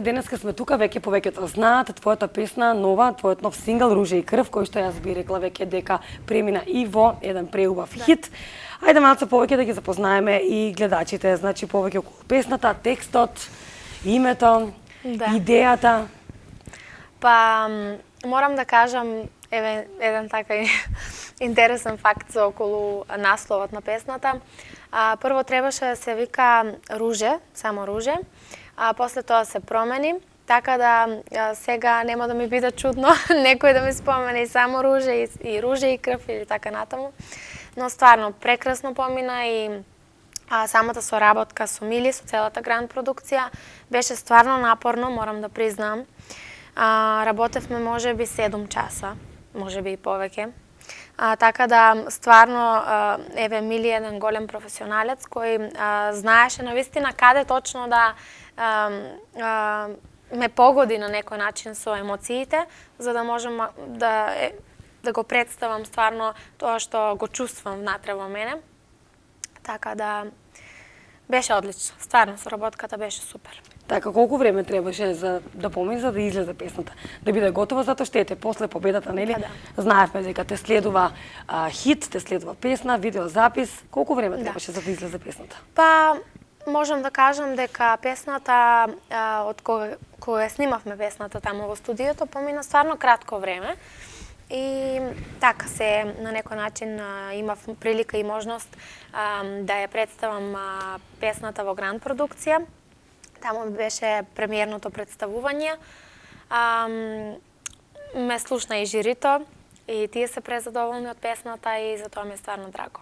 денеска сме тука, веќе повеќето знаат твојата песна нова, твојот нов сингл Руže и крв, кој што јас би рекла веќе дека премина и во еден преубав хит. Ајде малку повеќе да ги запознаеме и гледачите, значи повеќе околу песната, текстот, името, идејата. Па морам да кажам еден така интересен факт за околу насловот на песната. Прво требаше да се вика Руže, само Руže, а после тоа се промени, така да сега нема да ми биде чудно некој да ми спомени само Руže и Руže и крв или така натаму. Но стварно прекрасно помина и самата соработка со Мили, со целата гранд продукција беше стварно напорно, морам да признам. Работевме можеби 7 часа, можеби и повеќе. Така да стварно еве Мили е еден голем професионалец кој знаеше навистина каде точно да ме погоди на некој начин со емоциите, за да можам да го представам стварно тоа што го чувствувам внатре во мене. Така да беше одлично, стварно соработката беше супер. Така, колку време требаше за да помисли за да излезе песната? Да биде готова, затоа што ете после победата, нели? Знаевме дека те следува хит, те следува песна, видеозапис. Колку време требаше за да излезе песната? Па можам да кажам дека песната од кога снимавме песната таму во студиото помина стварно кратко време. И така се на некој начин имав прилика и можност да ја представам песната во гранд продукција. Таму беше премиерното представување. Ме слушна и жирито, и тие се презадоволни од песната и за тоа ми е стварно драго.